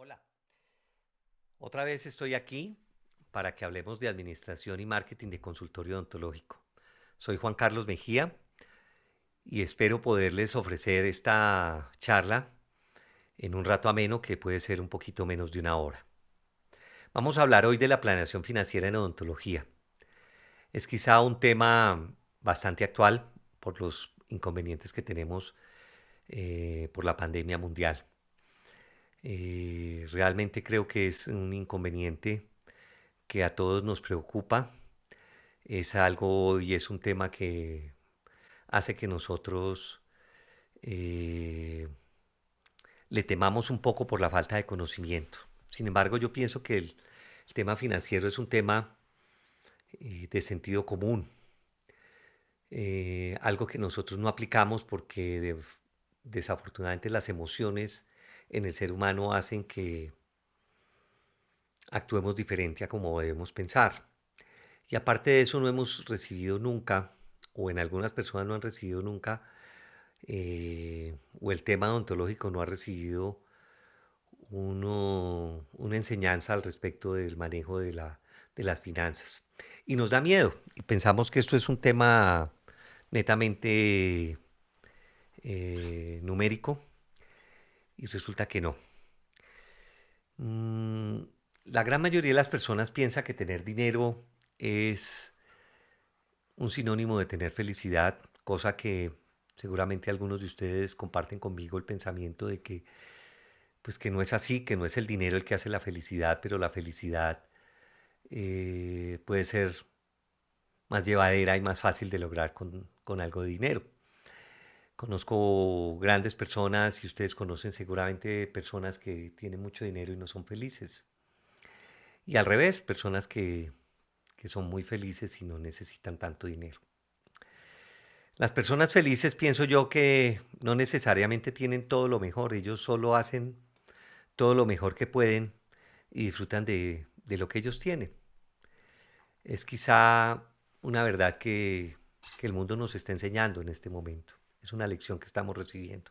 Hola, otra vez estoy aquí para que hablemos de administración y marketing de consultorio odontológico. Soy Juan Carlos Mejía y espero poderles ofrecer esta charla en un rato ameno que puede ser un poquito menos de una hora. Vamos a hablar hoy de la planeación financiera en odontología. Es quizá un tema bastante actual por los inconvenientes que tenemos por la pandemia mundial. Realmente creo que es un inconveniente que a todos nos preocupa. Es algo y es un tema que hace que nosotros eh, le temamos un poco por la falta de conocimiento. Sin embargo, yo pienso que el tema financiero es un tema de sentido común, algo que nosotros no aplicamos porque desafortunadamente las emociones en el ser humano hacen que actuemos diferente a como debemos pensar. Y aparte de eso, no hemos recibido nunca, o en algunas personas no han recibido nunca, o el tema odontológico no ha recibido una enseñanza al respecto del manejo de las finanzas. Y nos da miedo, y pensamos que esto es un tema netamente numérico, y resulta que no. Mm, la gran mayoría de las personas piensa que tener dinero es un sinónimo de tener felicidad, cosa que seguramente algunos de ustedes comparten conmigo el pensamiento de que pues que no es así, que no es el dinero el que hace la felicidad, pero la felicidad puede ser más llevadera y más fácil de lograr con algo de dinero. Conozco grandes personas y ustedes conocen seguramente personas que tienen mucho dinero y no son felices. Y al revés, personas que son muy felices y no necesitan tanto dinero. Las personas felices pienso yo que no necesariamente tienen todo lo mejor, ellos solo hacen todo lo mejor que pueden y disfrutan de lo que ellos tienen. Es quizá una verdad que el mundo nos está enseñando en este momento. Es una lección que estamos recibiendo.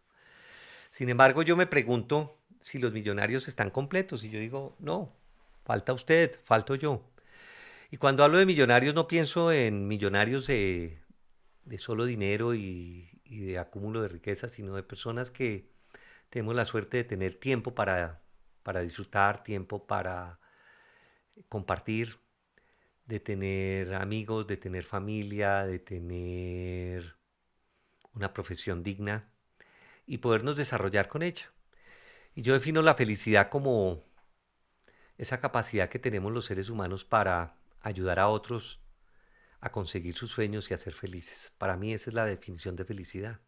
Sin embargo, yo me pregunto si los millonarios están completos y yo digo, no, falta usted, falto yo. Y cuando hablo de millonarios no pienso en millonarios de solo dinero y de acúmulo de riqueza, sino de personas que tenemos la suerte de tener tiempo para disfrutar, tiempo para compartir, de tener amigos, de tener familia, de tener una profesión digna y podernos desarrollar con ella. Y yo defino la felicidad como esa capacidad que tenemos los seres humanos para ayudar a otros a conseguir sus sueños y a ser felices. Para mí esa es la definición de felicidad.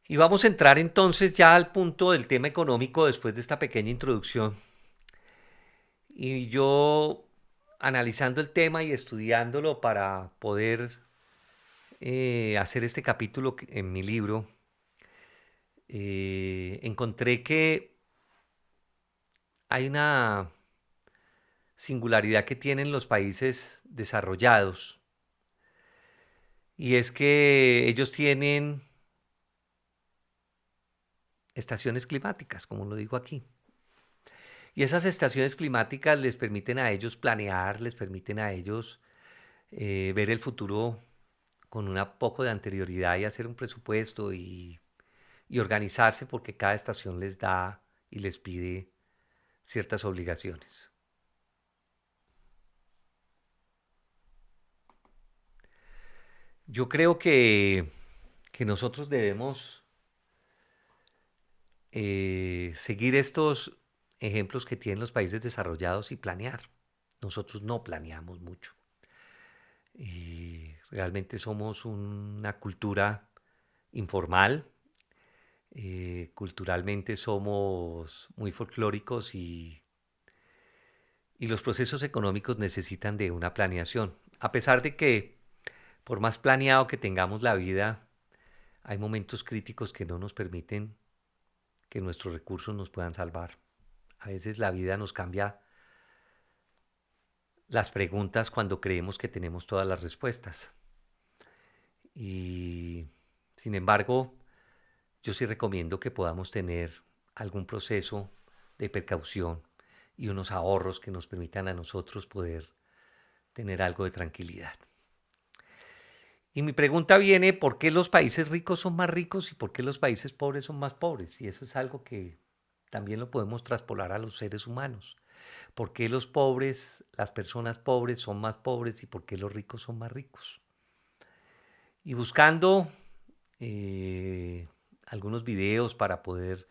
Y vamos a entrar entonces ya al punto del tema económico después de esta pequeña introducción. Y yo analizando el tema y estudiándolo para poder hacer este capítulo en mi libro, encontré que hay una singularidad que tienen los países desarrollados y es que ellos tienen estaciones climáticas, como lo digo aquí. Y esas estaciones climáticas les permiten a ellos planear, les permiten a ellos ver el futuro con un poco de anterioridad y hacer un presupuesto y organizarse porque cada estación les da y les pide ciertas obligaciones. Yo creo que nosotros debemos seguir estos ejemplos que tienen los países desarrollados y planear. Nosotros no planeamos mucho. Y realmente somos una cultura informal, culturalmente somos muy folclóricos y los procesos económicos necesitan de una planeación. A pesar de que por más planeado que tengamos la vida, hay momentos críticos que no nos permiten que nuestros recursos nos puedan salvar. A veces la vida nos cambia las preguntas cuando creemos que tenemos todas las respuestas. Y sin embargo, yo sí recomiendo que podamos tener algún proceso de precaución y unos ahorros que nos permitan a nosotros poder tener algo de tranquilidad. Y mi pregunta viene, ¿por qué los países ricos son más ricos y por qué los países pobres son más pobres? Y eso es algo que también lo podemos traspolar a los seres humanos. ¿Por qué los pobres, las personas pobres son más pobres y por qué los ricos son más ricos? Y buscando algunos videos para poder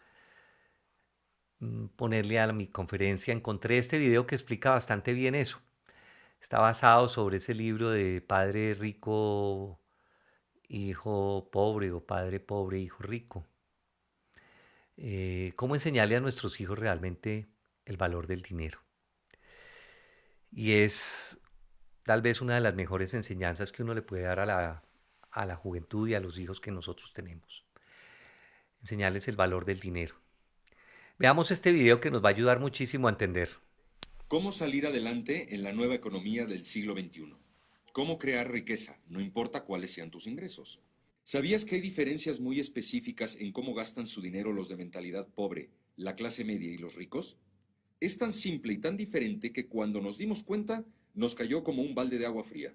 ponerle a mi conferencia, encontré este video que explica bastante bien eso. Está basado sobre ese libro de Padre Rico, Hijo Pobre o Padre Pobre, Hijo Rico. Cómo enseñarle a nuestros hijos realmente el valor del dinero. Y es tal vez una de las mejores enseñanzas que uno le puede dar a la juventud y a los hijos que nosotros tenemos. Enseñarles el valor del dinero. Veamos este video que nos va a ayudar muchísimo a entender. ¿Cómo salir adelante en la nueva economía del siglo XXI? ¿Cómo crear riqueza, no importa cuáles sean tus ingresos? ¿Sabías que hay diferencias muy específicas en cómo gastan su dinero los de mentalidad pobre, la clase media y los ricos? Es tan simple y tan diferente que cuando nos dimos cuenta, nos cayó como un balde de agua fría.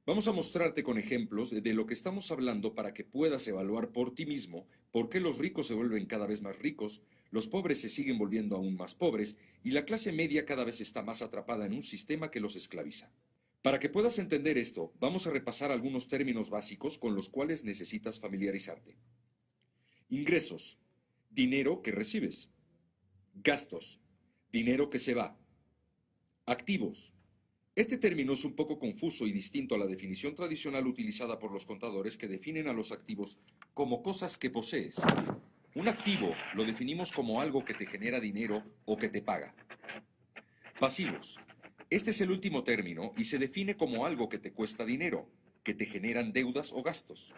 Vamos a mostrarte con ejemplos de lo que estamos hablando para que puedas evaluar por ti mismo por qué los ricos se vuelven cada vez más ricos, los pobres se siguen volviendo aún más pobres y la clase media cada vez está más atrapada en un sistema que los esclaviza. Para que puedas entender esto, vamos a repasar algunos términos básicos con los cuales necesitas familiarizarte. Ingresos, dinero que recibes. Gastos, dinero que se va. Activos. Este término es un poco confuso y distinto a la definición tradicional utilizada por los contadores que definen a los activos como cosas que posees. Un activo lo definimos como algo que te genera dinero o que te paga. Pasivos. Este es el último término y se define como algo que te cuesta dinero, que te generan deudas o gastos.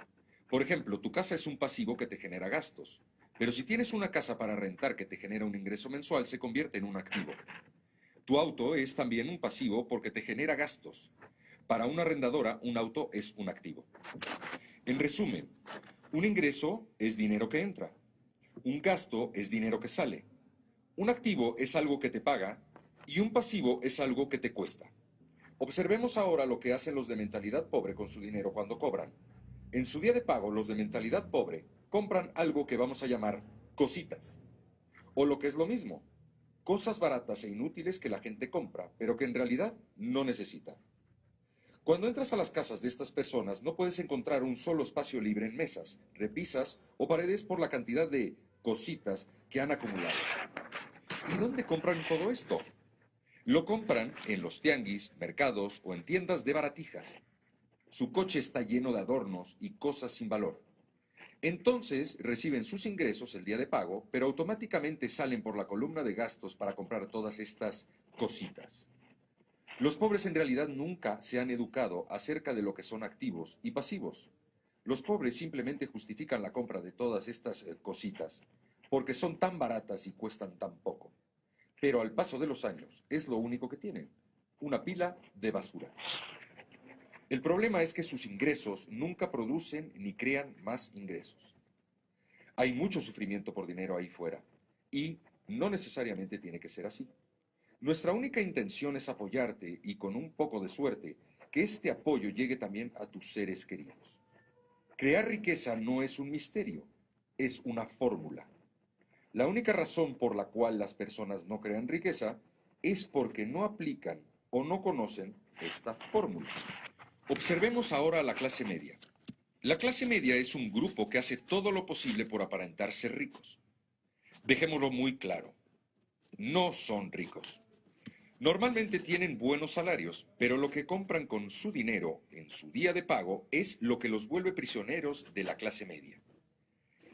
Por ejemplo, tu casa es un pasivo que te genera gastos, pero si tienes una casa para rentar que te genera un ingreso mensual, se convierte en un activo. Tu auto es también un pasivo porque te genera gastos. Para una arrendadora, un auto es un activo. En resumen, un ingreso es dinero que entra. Un gasto es dinero que sale. Un activo es algo que te paga y un pasivo es algo que te cuesta. Observemos ahora lo que hacen los de mentalidad pobre con su dinero cuando cobran. En su día de pago, los de mentalidad pobre compran algo que vamos a llamar cositas. O lo que es lo mismo, cosas baratas e inútiles que la gente compra, pero que en realidad no necesita. Cuando entras a las casas de estas personas, no puedes encontrar un solo espacio libre en mesas, repisas o paredes por la cantidad de cositas que han acumulado. ¿Y dónde compran todo esto? Lo compran en los tianguis, mercados o en tiendas de baratijas. Su coche está lleno de adornos y cosas sin valor. Entonces reciben sus ingresos el día de pago, pero automáticamente salen por la columna de gastos para comprar todas estas cositas. Los pobres en realidad nunca se han educado acerca de lo que son activos y pasivos. Los pobres simplemente justifican la compra de todas estas cositas porque son tan baratas y cuestan tan poco. Pero al paso de los años es lo único que tienen, una pila de basura. El problema es que sus ingresos nunca producen ni crean más ingresos. Hay mucho sufrimiento por dinero ahí fuera y no necesariamente tiene que ser así. Nuestra única intención es apoyarte y con un poco de suerte, que este apoyo llegue también a tus seres queridos. Crear riqueza no es un misterio, es una fórmula. La única razón por la cual las personas no crean riqueza es porque no aplican o no conocen esta fórmula. Observemos ahora a la clase media. La clase media es un grupo que hace todo lo posible por aparentar ser ricos. Dejémoslo muy claro, no son ricos. Normalmente tienen buenos salarios, pero lo que compran con su dinero en su día de pago es lo que los vuelve prisioneros de la clase media.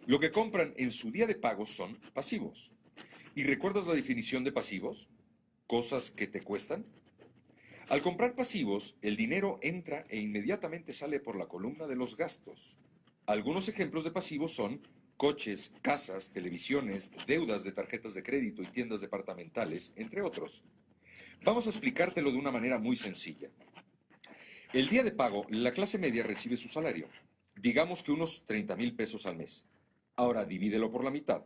Lo que compran en su día de pago son pasivos. ¿Y recuerdas la definición de pasivos? Cosas que te cuestan. Al comprar pasivos, el dinero entra e inmediatamente sale por la columna de los gastos. Algunos ejemplos de pasivos son coches, casas, televisiones, deudas de tarjetas de crédito y tiendas departamentales, entre otros. Vamos a explicártelo de una manera muy sencilla. El día de pago, la clase media recibe su salario, digamos que unos 30,000 pesos al mes. Ahora divídelo por la mitad.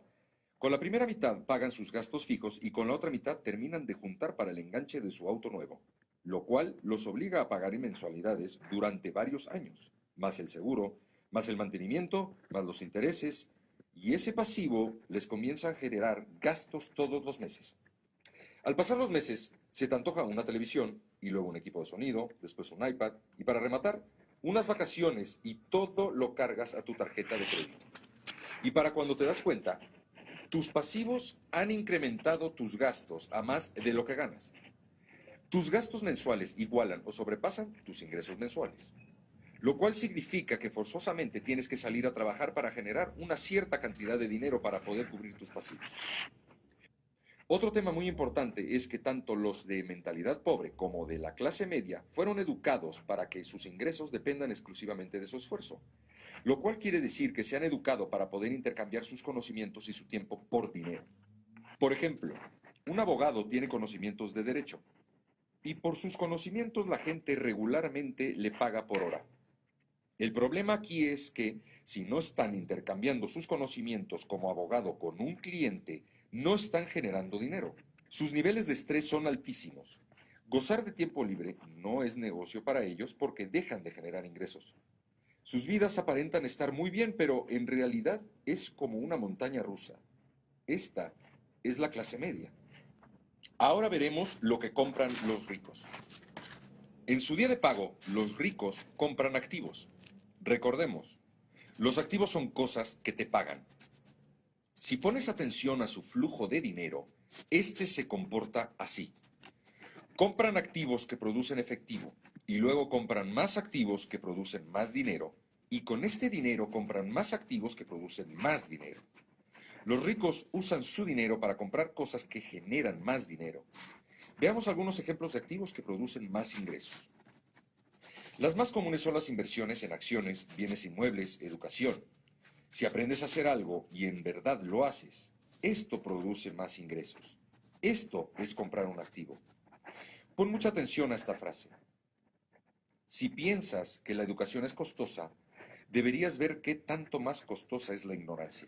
Con la primera mitad pagan sus gastos fijos y con la otra mitad terminan de juntar para el enganche de su auto nuevo, lo cual los obliga a pagar en mensualidades durante varios años, más el seguro, más el mantenimiento, más los intereses, y ese pasivo les comienza a generar gastos todos los meses. Al pasar los meses, se te antoja una televisión y luego un equipo de sonido, después un iPad y para rematar, unas vacaciones y todo lo cargas a tu tarjeta de crédito. Y para cuando te das cuenta, tus pasivos han incrementado tus gastos a más de lo que ganas. Tus gastos mensuales igualan o sobrepasan tus ingresos mensuales, lo cual significa que forzosamente tienes que salir a trabajar para generar una cierta cantidad de dinero para poder cubrir tus pasivos. Otro tema muy importante es que tanto los de mentalidad pobre como de la clase media fueron educados para que sus ingresos dependan exclusivamente de su esfuerzo, lo cual quiere decir que se han educado para poder intercambiar sus conocimientos y su tiempo por dinero. Por ejemplo, un abogado tiene conocimientos de derecho y por sus conocimientos la gente regularmente le paga por hora. El problema aquí es que si no están intercambiando sus conocimientos como abogado con un cliente, no están generando dinero. Sus niveles de estrés son altísimos. Gozar de tiempo libre no es negocio para ellos porque dejan de generar ingresos. Sus vidas aparentan estar muy bien, pero en realidad es como una montaña rusa. Esta es la clase media. Ahora veremos lo que compran los ricos. En su día de pago, los ricos compran activos. Recordemos, los activos son cosas que te pagan. Si pones atención a su flujo de dinero, este se comporta así. Compran activos que producen efectivo y luego compran más activos que producen más dinero y con este dinero compran más activos que producen más dinero. Los ricos usan su dinero para comprar cosas que generan más dinero. Veamos algunos ejemplos de activos que producen más ingresos. Las más comunes son las inversiones en acciones, bienes inmuebles, educación. Si aprendes a hacer algo y en verdad lo haces, esto produce más ingresos. Esto es comprar un activo. Pon mucha atención a esta frase. Si piensas que la educación es costosa, deberías ver qué tanto más costosa es la ignorancia.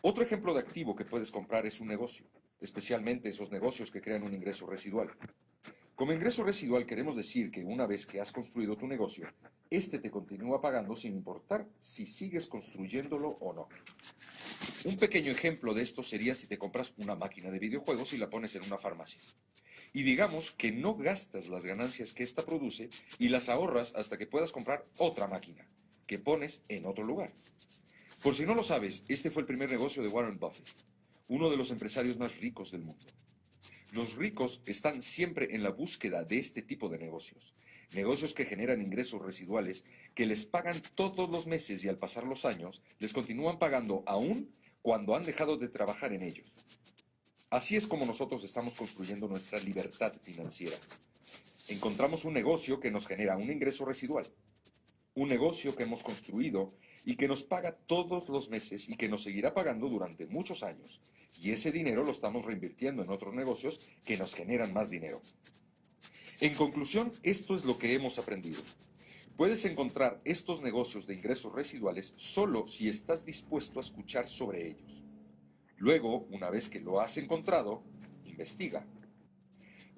Otro ejemplo de activo que puedes comprar es un negocio, especialmente esos negocios que crean un ingreso residual. Como ingreso residual queremos decir que una vez que has construido tu negocio, este te continúa pagando sin importar si sigues construyéndolo o no. Un pequeño ejemplo de esto sería si te compras una máquina de videojuegos y la pones en una farmacia. Y digamos que no gastas las ganancias que ésta produce y las ahorras hasta que puedas comprar otra máquina, que pones en otro lugar. Por si no lo sabes, este fue el primer negocio de Warren Buffett, uno de los empresarios más ricos del mundo. Los ricos están siempre en la búsqueda de este tipo de negocios. Negocios que generan ingresos residuales que les pagan todos los meses y al pasar los años les continúan pagando aún cuando han dejado de trabajar en ellos. Así es como nosotros estamos construyendo nuestra libertad financiera. Encontramos un negocio que nos genera un ingreso residual, un negocio que hemos construido y que nos paga todos los meses y que nos seguirá pagando durante muchos años. Y ese dinero lo estamos reinvirtiendo en otros negocios que nos generan más dinero. En conclusión, esto es lo que hemos aprendido. Puedes encontrar estos negocios de ingresos residuales solo si estás dispuesto a escuchar sobre ellos. Luego, una vez que lo has encontrado, investiga.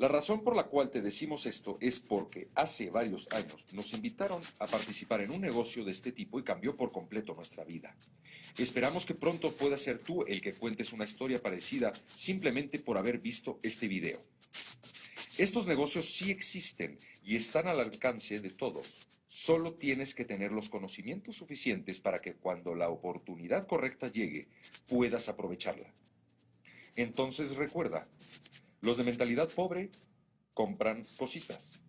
La razón por la cual te decimos esto es porque hace varios años nos invitaron a participar en un negocio de este tipo y cambió por completo nuestra vida. Esperamos que pronto puedas ser tú el que cuentes una historia parecida simplemente por haber visto este video. Estos negocios sí existen y están al alcance de todos. Solo tienes que tener los conocimientos suficientes para que cuando la oportunidad correcta llegue, puedas aprovecharla. Entonces recuerda, los de mentalidad pobre compran cositas.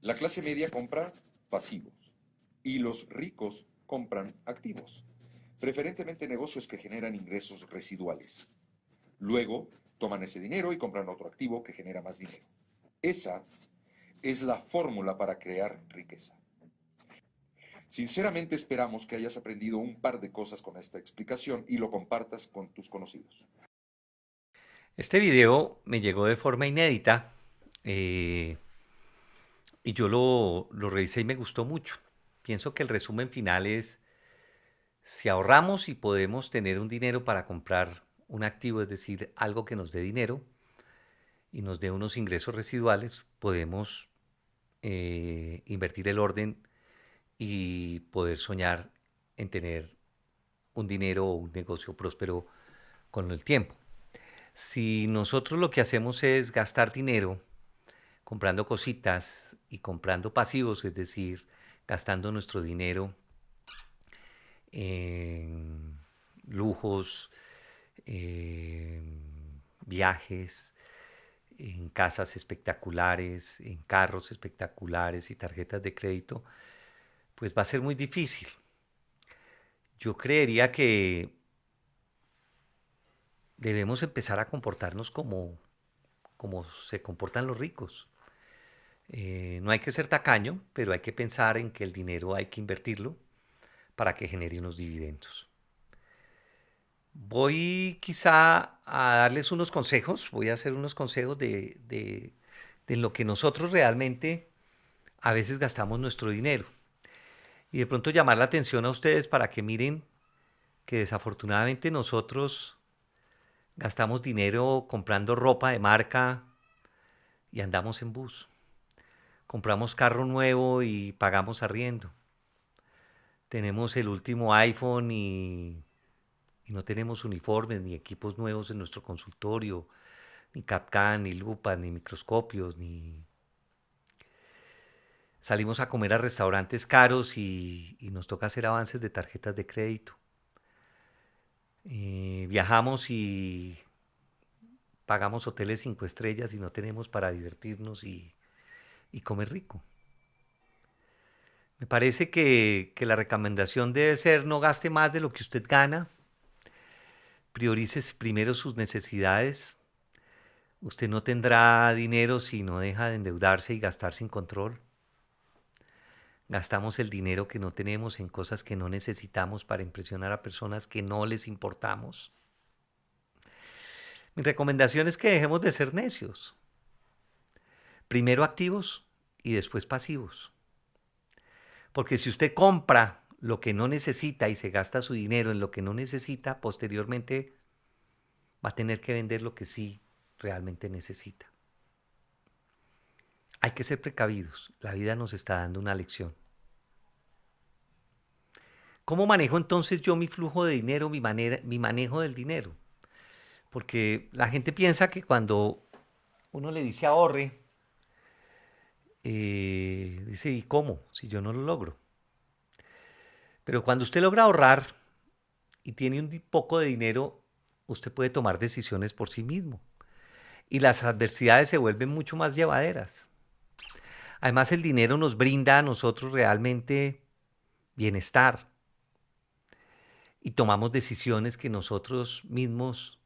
La clase media compra pasivos. Y los ricos compran activos. Preferentemente negocios que generan ingresos residuales. Luego toman ese dinero y compran otro activo que genera más dinero. Esa es la fórmula para crear riqueza. Sinceramente esperamos que hayas aprendido un par de cosas con esta explicación y lo compartas con tus conocidos. Este video me llegó de forma inédita eh, y yo lo revisé y me gustó mucho. Pienso que el resumen final es, si ahorramos y podemos tener un dinero para comprar un activo, es decir, algo que nos dé dinero y nos dé unos ingresos residuales, podemos invertir el orden y poder soñar en tener un dinero o un negocio próspero con el tiempo. Si nosotros lo que hacemos es gastar dinero comprando cositas y comprando pasivos, es decir, gastando nuestro dinero en lujos, en viajes, en casas espectaculares, en carros espectaculares y tarjetas de crédito, pues va a ser muy difícil. Yo creería que debemos empezar a comportarnos como se comportan los ricos. No hay que ser tacaño, pero hay que pensar en que el dinero hay que invertirlo para que genere unos dividendos. Voy quizá a darles unos consejos, voy a hacer unos consejos de lo que nosotros realmente a veces gastamos nuestro dinero. Y de pronto llamar la atención a ustedes para que miren que desafortunadamente nosotros gastamos dinero comprando ropa de marca y andamos en bus. Compramos carro nuevo y pagamos arriendo. Tenemos el último iPhone y no tenemos uniformes ni equipos nuevos en nuestro consultorio, ni CAD/CAM, ni lupas, ni microscopios, ni salimos a comer a restaurantes caros y nos toca hacer avances de tarjetas de crédito. Viajamos y pagamos hoteles 5 estrellas y no tenemos para divertirnos y comer rico. Me parece que la recomendación debe ser no gaste más de lo que usted gana, priorice primero sus necesidades. Usted no tendrá dinero si no deja de endeudarse y gastar sin control. Gastamos el dinero que no tenemos en cosas que no necesitamos para impresionar a personas que no les importamos. Mi recomendación es que dejemos de ser necios. Primero activos y después pasivos. Porque si usted compra lo que no necesita y se gasta su dinero en lo que no necesita, posteriormente va a tener que vender lo que sí realmente necesita. Hay que ser precavidos. La vida nos está dando una lección. ¿Cómo manejo entonces yo mi flujo de dinero, mi manejo del dinero? Porque la gente piensa que cuando uno le dice ahorre, dice, ¿y cómo? Si yo no lo logro. Pero cuando usted logra ahorrar y tiene un poco de dinero, usted puede tomar decisiones por sí mismo. Y las adversidades se vuelven mucho más llevaderas. Además, el dinero nos brinda a nosotros realmente bienestar y tomamos decisiones que nosotros mismos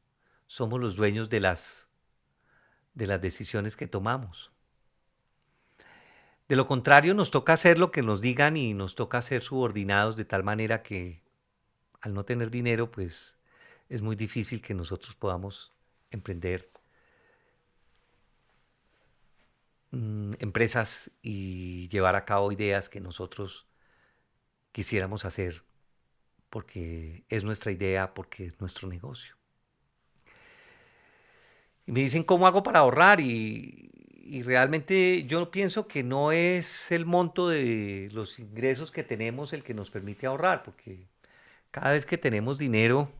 somos los dueños de las decisiones que tomamos. De lo contrario, nos toca hacer lo que nos digan y nos toca ser subordinados de tal manera que al no tener dinero, pues es muy difícil que nosotros podamos emprender empresas y llevar a cabo ideas que nosotros quisiéramos hacer porque es nuestra idea, porque es nuestro negocio. Y me dicen, ¿cómo hago para ahorrar? Y realmente yo pienso que no es el monto de los ingresos que tenemos el que nos permite ahorrar, porque cada vez que tenemos dinero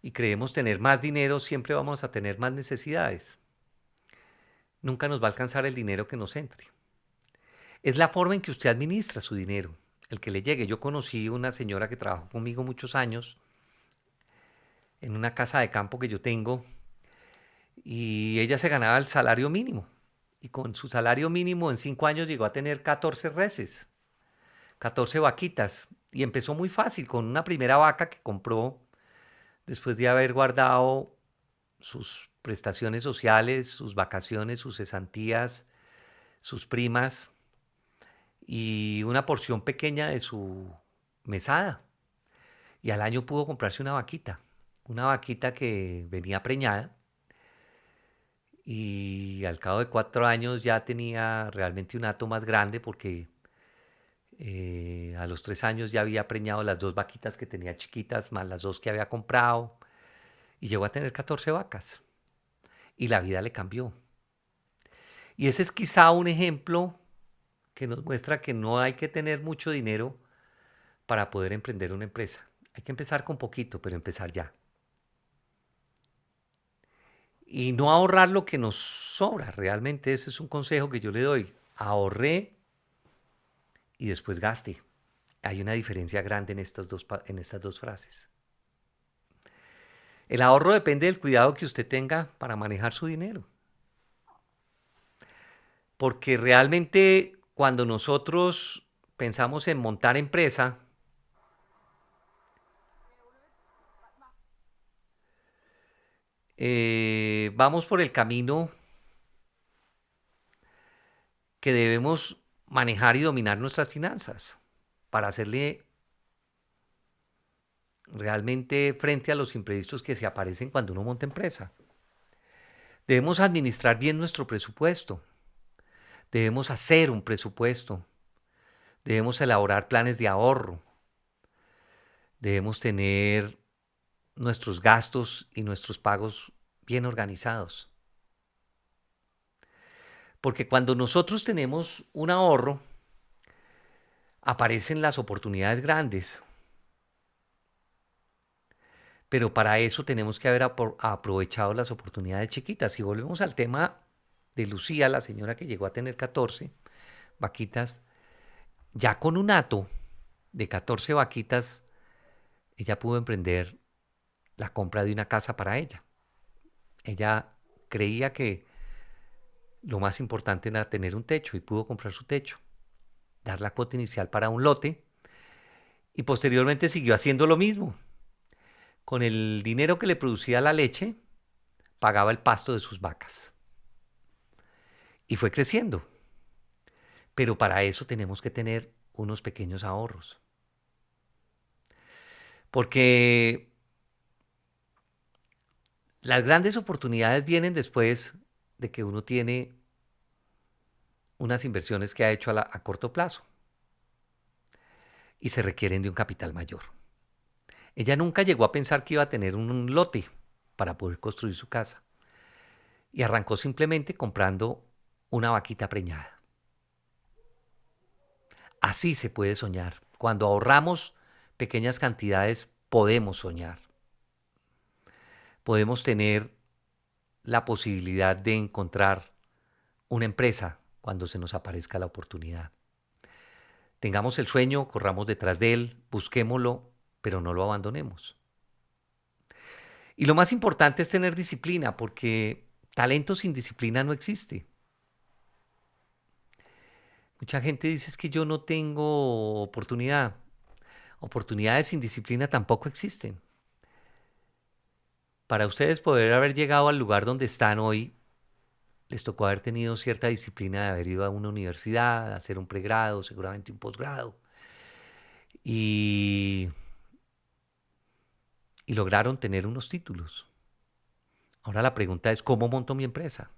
y creemos tener más dinero, siempre vamos a tener más necesidades. Nunca nos va a alcanzar el dinero que nos entre. Es la forma en que usted administra su dinero, el que le llegue. Yo conocí una señora que trabajó conmigo muchos años en una casa de campo que yo tengo y ella se ganaba el salario mínimo. Y con su salario mínimo en 5 años llegó a tener 14 reses, 14 vaquitas. Y empezó muy fácil con una primera vaca que compró después de haber guardado sus prestaciones sociales, sus vacaciones, sus cesantías, sus primas y una porción pequeña de su mesada. Y al año pudo comprarse una vaquita que venía preñada y al cabo de 4 años ya tenía realmente un hato más grande porque a los 3 años ya había preñado las dos vaquitas que tenía chiquitas, más las dos que había comprado. y llegó a tener 14 vacas y la vida le cambió. Y ese es quizá un ejemplo que nos muestra que no hay que tener mucho dinero para poder emprender una empresa. Hay que empezar con poquito, pero empezar ya. Y no ahorrar lo que nos sobra. Realmente ese es un consejo que yo le doy. Ahorré y después gaste. Hay una diferencia grande en estas dos frases. El ahorro depende del cuidado que usted tenga para manejar su dinero. Porque realmente cuando nosotros pensamos en montar empresa, vamos por el camino que debemos manejar y dominar nuestras finanzas para hacerle realmente frente a los imprevistos que se aparecen cuando uno monta empresa. Debemos administrar bien nuestro presupuesto, debemos hacer un presupuesto, debemos elaborar planes de ahorro, debemos tener nuestros gastos y nuestros pagos bien organizados. Porque cuando nosotros tenemos un ahorro, aparecen las oportunidades grandes. Pero para eso tenemos que haber aprovechado las oportunidades chiquitas. Si volvemos al tema de Lucía, la señora que llegó a tener 14 vaquitas, ya con un hato de 14 vaquitas, ella pudo emprender la compra de una casa para ella. Ella creía que lo más importante era tener un techo y pudo comprar su techo, dar la cuota inicial para un lote y posteriormente siguió haciendo lo mismo. Con el dinero que le producía la leche, pagaba el pasto de sus vacas. Y fue creciendo. Pero para eso tenemos que tener unos pequeños ahorros. Porque las grandes oportunidades vienen después de que uno tiene unas inversiones que ha hecho a corto plazo y se requieren de un capital mayor. Ella nunca llegó a pensar que iba a tener un lote para poder construir su casa y arrancó simplemente comprando una vaquita preñada. Así se puede soñar. Cuando ahorramos pequeñas cantidades, podemos soñar. Podemos tener la posibilidad de encontrar una empresa cuando se nos aparezca la oportunidad. Tengamos el sueño, corramos detrás de él, busquémoslo, pero no lo abandonemos. Y lo más importante es tener disciplina, porque talento sin disciplina no existe. Mucha gente dice es que yo no tengo oportunidad. Oportunidades sin disciplina tampoco existen. Para ustedes poder haber llegado al lugar donde están hoy, les tocó haber tenido cierta disciplina de haber ido a una universidad, hacer un pregrado, seguramente un posgrado. Y, y lograron tener unos títulos. Ahora la pregunta es, ¿cómo monto mi empresa?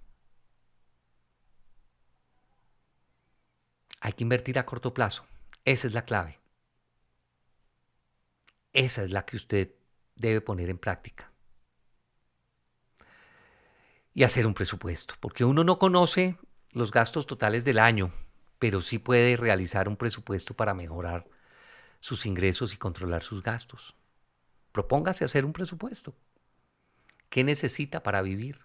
Hay que invertir a corto plazo. Esa es la clave. Esa es la que usted debe poner en práctica. Y hacer un presupuesto, porque uno no conoce los gastos totales del año, pero sí puede realizar un presupuesto para mejorar sus ingresos y controlar sus gastos. Propóngase hacer un presupuesto. ¿Qué necesita para vivir?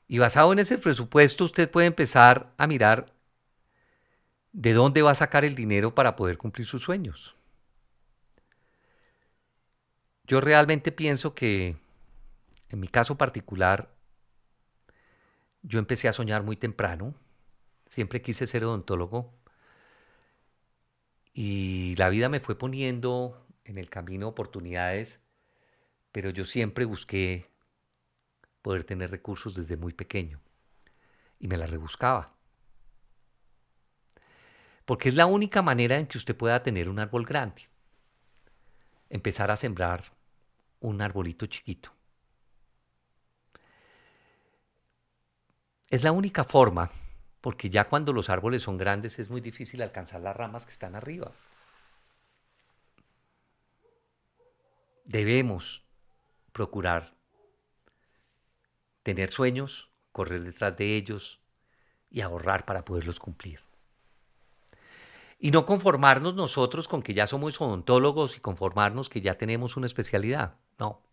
Y basado en ese presupuesto, usted puede empezar a mirar de dónde va a sacar el dinero para poder cumplir sus sueños. Yo realmente pienso que, en mi caso particular, yo empecé a soñar muy temprano. Siempre quise ser odontólogo y la vida me fue poniendo en el camino oportunidades, pero yo siempre busqué poder tener recursos desde muy pequeño y me las rebuscaba. Porque es la única manera en que usted pueda tener un árbol grande. Empezar a sembrar un arbolito chiquito. Es la única forma, porque ya cuando los árboles son grandes es muy difícil alcanzar las ramas que están arriba. Debemos procurar tener sueños, correr detrás de ellos y ahorrar para poderlos cumplir. Y no conformarnos nosotros con que ya somos odontólogos y conformarnos que ya tenemos una especialidad. No,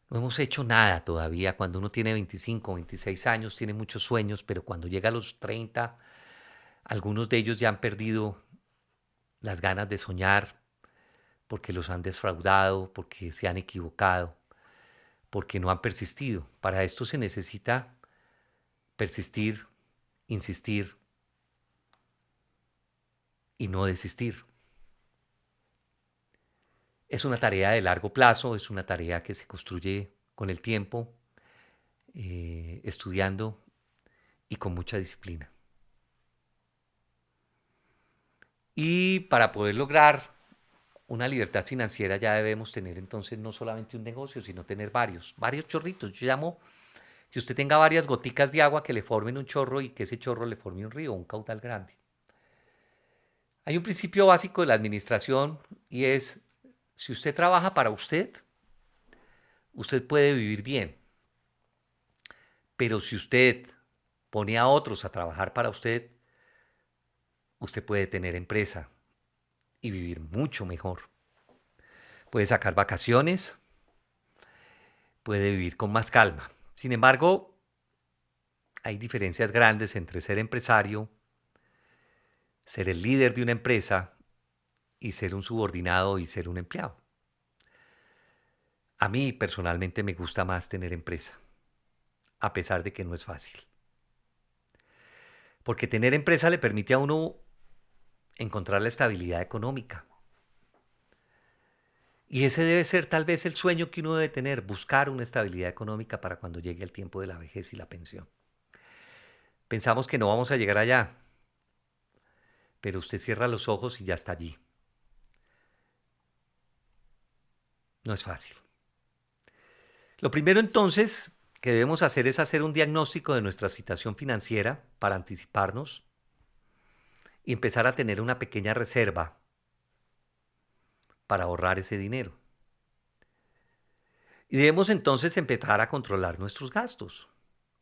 no hemos hecho nada todavía. Cuando uno tiene 25, 26 años, tiene muchos sueños, pero cuando llega a los 30, algunos de ellos ya han perdido las ganas de soñar porque los han defraudado, porque se han equivocado, porque no han persistido. Para esto se necesita persistir, insistir y no desistir. Es una tarea de largo plazo, es una tarea que se construye con el tiempo, estudiando y con mucha disciplina. Y para poder lograr una libertad financiera ya debemos tener entonces no solamente un negocio, sino tener varios chorritos. Yo llamo que usted tenga varias goticas de agua que le formen un chorro y que ese chorro le forme un río, un caudal grande. Hay un principio básico de la administración y es, si usted trabaja para usted, usted puede vivir bien. Pero si usted pone a otros a trabajar para usted, usted puede tener empresa y vivir mucho mejor. Puede sacar vacaciones, puede vivir con más calma. Sin embargo, hay diferencias grandes entre ser empresario, ser el líder de una empresa y ser un subordinado y ser un empleado. A mí personalmente me gusta más tener empresa, a pesar de que no es fácil. Porque tener empresa le permite a uno encontrar la estabilidad económica. Y ese debe ser tal vez el sueño que uno debe tener, buscar una estabilidad económica para cuando llegue el tiempo de la vejez y la pensión. Pensamos que no vamos a llegar allá, pero usted cierra los ojos y ya está allí. No es fácil. Lo primero entonces que debemos hacer es hacer un diagnóstico de nuestra situación financiera para anticiparnos y empezar a tener una pequeña reserva para ahorrar ese dinero. Y debemos entonces empezar a controlar nuestros gastos.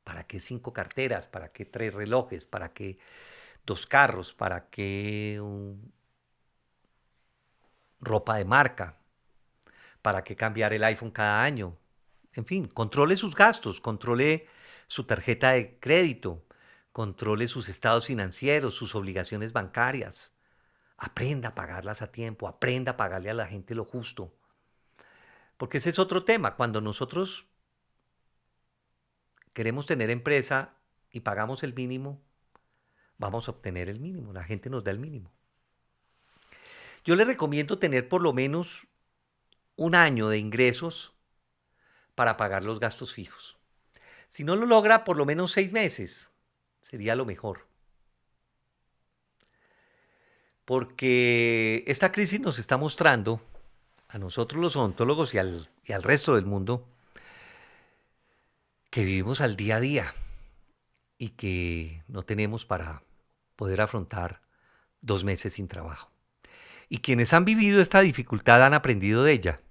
¿Para qué 5 carteras? ¿Para qué 3 relojes? ¿Para qué 2 carros? ¿Para qué ropa de marca? ¿Para qué cambiar el iPhone cada año? En fin, controle sus gastos, controle su tarjeta de crédito, controle sus estados financieros, sus obligaciones bancarias. Aprenda a pagarlas a tiempo, aprenda a pagarle a la gente lo justo. Porque ese es otro tema. Cuando nosotros queremos tener empresa y pagamos el mínimo, vamos a obtener el mínimo. La gente nos da el mínimo. Yo le recomiendo tener por lo menos un año de ingresos para pagar los gastos fijos. Si no lo logra, por lo menos 6 meses sería lo mejor. Porque esta crisis nos está mostrando a nosotros los odontólogos y al resto del mundo que vivimos al día a día y que no tenemos para poder afrontar 2 meses sin trabajo. Y quienes han vivido esta dificultad han aprendido de ella.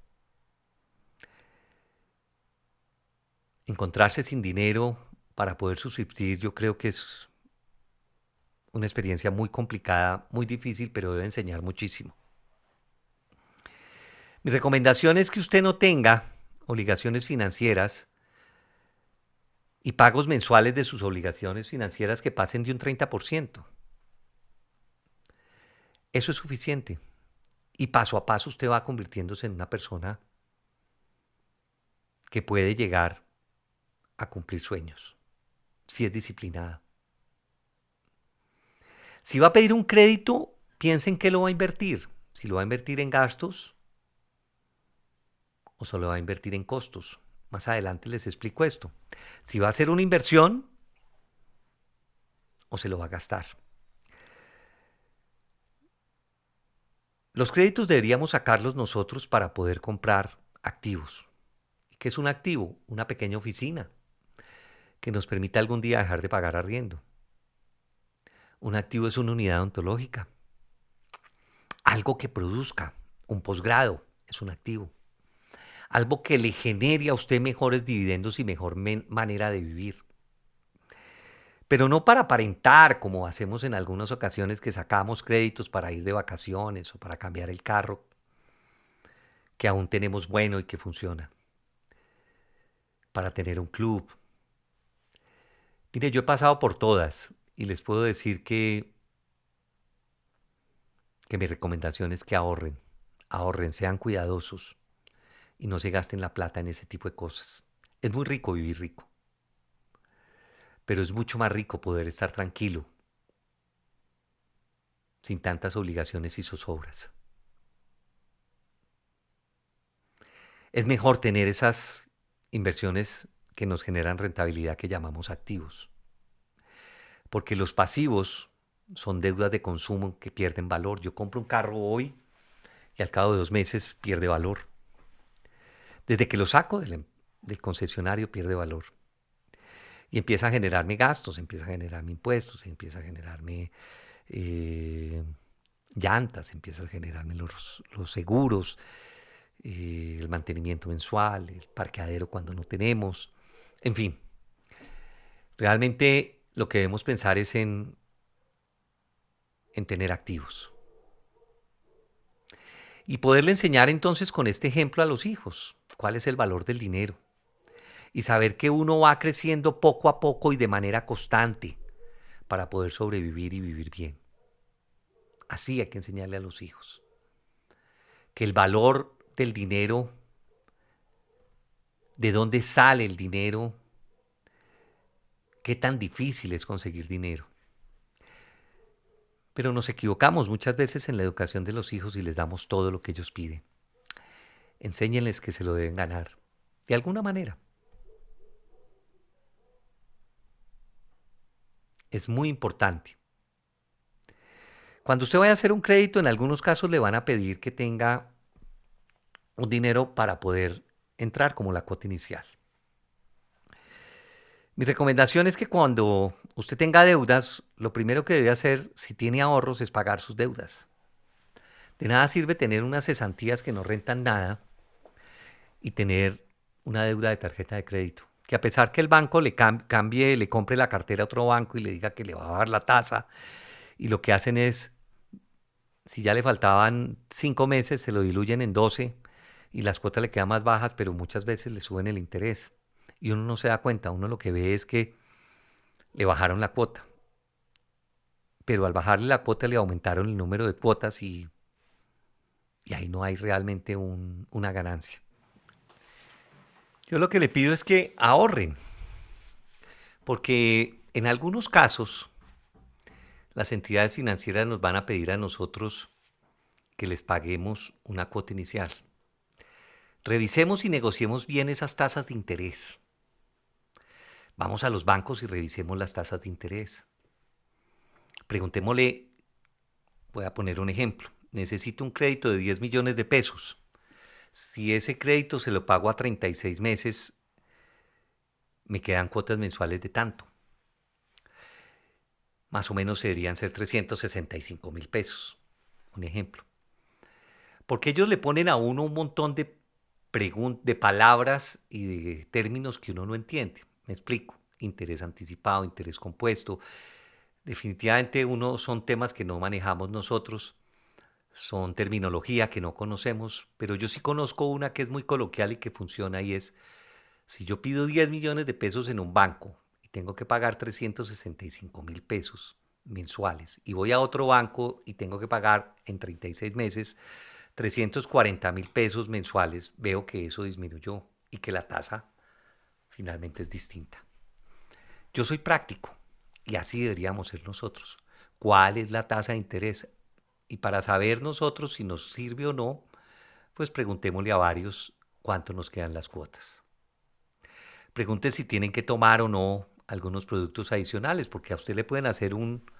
Encontrarse sin dinero para poder subsistir, yo creo que es una experiencia muy complicada, muy difícil, pero debe enseñar muchísimo. Mi recomendación es que usted no tenga obligaciones financieras y pagos mensuales de sus obligaciones financieras que pasen de un 30%. Eso es suficiente. Y paso a paso usted va convirtiéndose en una persona que puede llegar a cumplir sueños, si es disciplinada. Si va a pedir un crédito, piense en qué lo va a invertir. Si lo va a invertir en gastos o solo va a invertir en costos. Más adelante les explico esto. Si va a hacer una inversión o se lo va a gastar. Los créditos deberíamos sacarlos nosotros para poder comprar activos. ¿Qué es un activo? Una pequeña oficina que nos permita algún día dejar de pagar arriendo. Un activo es una unidad ontológica. Algo que produzca. Un posgrado es un activo. algo que le genere a usted mejores dividendos y mejor manera de vivir. Pero no para aparentar, como hacemos en algunas ocasiones que sacamos créditos para ir de vacaciones o para cambiar el carro que aún tenemos bueno y que funciona, para tener un club. Mire, yo he pasado por todas y les puedo decir que mi recomendación es que ahorren, ahorren, sean cuidadosos y no se gasten la plata en ese tipo de cosas. Es muy rico vivir rico, pero es mucho más rico poder estar tranquilo, sin tantas obligaciones y zozobras. Es mejor tener esas inversiones que nos generan rentabilidad que llamamos activos, porque los pasivos son deudas de consumo que pierden valor. Yo compro un carro hoy y al cabo de 2 meses pierde valor. Desde que lo saco del concesionario pierde valor. Y empieza a generarme gastos, empieza a generarme impuestos, empieza a generarme llantas, empieza a generarme los seguros, el mantenimiento mensual, el parqueadero cuando no tenemos. En fin, realmente lo que debemos pensar es en tener activos. Y poderle enseñar entonces con este ejemplo a los hijos cuál es el valor del dinero. Y saber que uno va creciendo poco a poco y de manera constante para poder sobrevivir y vivir bien. Así hay que enseñarle a los hijos. Que el valor del dinero, de dónde sale el dinero, qué tan difícil es conseguir dinero. Pero nos equivocamos muchas veces en la educación de los hijos y les damos todo lo que ellos piden. Enséñenles que se lo deben ganar, de alguna manera. Es muy importante. Cuando usted vaya a hacer un crédito, en algunos casos le van a pedir que tenga un dinero para poder entrar como la cuota inicial. Mi recomendación es que cuando usted tenga deudas, lo primero que debe hacer, si tiene ahorros, es pagar sus deudas. De nada sirve tener unas cesantías que no rentan nada y tener una deuda de tarjeta de crédito. Que a pesar que el banco le cambie, le compre la cartera a otro banco y le diga que le va a bajar la tasa, y lo que hacen es, si ya le faltaban 5 meses, se lo diluyen en 12 y las cuotas le quedan más bajas, pero muchas veces le suben el interés. Y uno no se da cuenta, uno lo que ve es que le bajaron la cuota. Pero al bajarle la cuota le aumentaron el número de cuotas y ahí no hay realmente una ganancia. Yo lo que le pido es que ahorren, porque en algunos casos las entidades financieras nos van a pedir a nosotros que les paguemos una cuota inicial. Revisemos y negociemos bien esas tasas de interés. Vamos a los bancos y revisemos las tasas de interés. Preguntémosle, voy a poner un ejemplo, necesito un crédito de 10 millones de pesos. Si ese crédito se lo pago a 36 meses, me quedan cuotas mensuales de tanto. Más o menos deberían ser 365.000 pesos. Un ejemplo. Porque ellos le ponen a uno un montón de palabras y de términos que uno no entiende. Me explico. Interés anticipado, interés compuesto. Definitivamente son temas que no manejamos nosotros. Son terminología que no conocemos, pero yo sí conozco una que es muy coloquial y que funciona y es, si yo pido 10 millones de pesos en un banco y tengo que pagar 365.000 pesos mensuales y voy a otro banco y tengo que pagar en 36 meses 340.000 pesos mensuales, veo que eso disminuyó y que la tasa finalmente es distinta. Yo soy práctico y así deberíamos ser nosotros. ¿Cuál es la tasa de interés? Y para saber nosotros si nos sirve o no, pues preguntémosle a varios cuánto nos quedan las cuotas. Pregunte si tienen que tomar o no algunos productos adicionales, porque a usted le pueden hacer un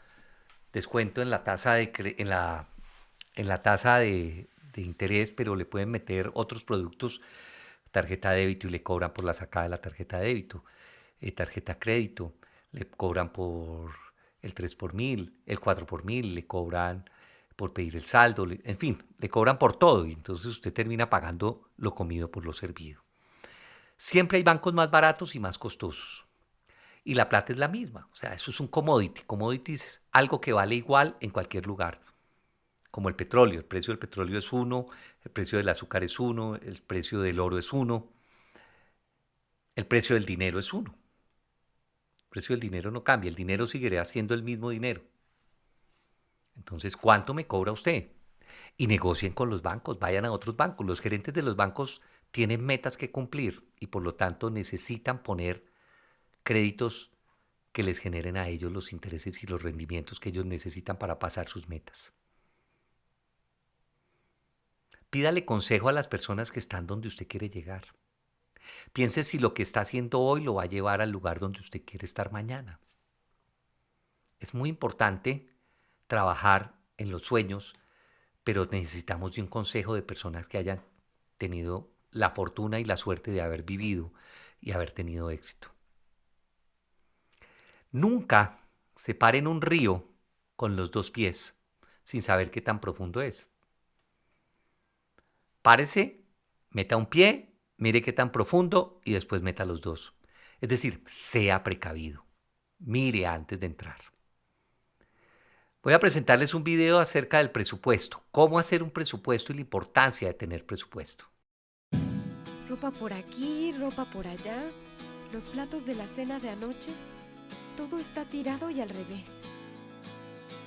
descuento en la tasa en la tasa de interés, pero le pueden meter otros productos, tarjeta de débito y le cobran por la sacada de la tarjeta de débito, tarjeta crédito, le cobran por el 3 por 1000, el 4 por 1000, le cobran por pedir el saldo, en fin, le cobran por todo y entonces usted termina pagando lo comido por lo servido. Siempre hay bancos más baratos y más costosos. Y la plata es la misma, o sea, eso es un commodity. Commodity es algo que vale igual en cualquier lugar, como el petróleo. El precio del petróleo es uno, el precio del azúcar es uno, el precio del oro es uno, el precio del dinero es uno. El precio del dinero no cambia, el dinero seguirá siendo el mismo dinero. Entonces, ¿cuánto me cobra usted? Y negocien con los bancos, vayan a otros bancos. Los gerentes de los bancos tienen metas que cumplir y por lo tanto necesitan poner créditos que les generen a ellos los intereses y los rendimientos que ellos necesitan para pasar sus metas. Pídale consejo a las personas que están donde usted quiere llegar. Piense si lo que está haciendo hoy lo va a llevar al lugar donde usted quiere estar mañana. Es muy importante trabajar en los sueños, pero necesitamos de un consejo de personas que hayan tenido la fortuna y la suerte de haber vivido y haber tenido éxito. Nunca se pare en un río con los dos pies sin saber qué tan profundo es. Párese, meta un pie, mire qué tan profundo y después meta los dos. Es decir, sea precavido. Mire antes de entrar. Voy a presentarles un video acerca del presupuesto, cómo hacer un presupuesto y la importancia de tener presupuesto. Ropa por aquí, ropa por allá, los platos de la cena de anoche, todo está tirado y al revés.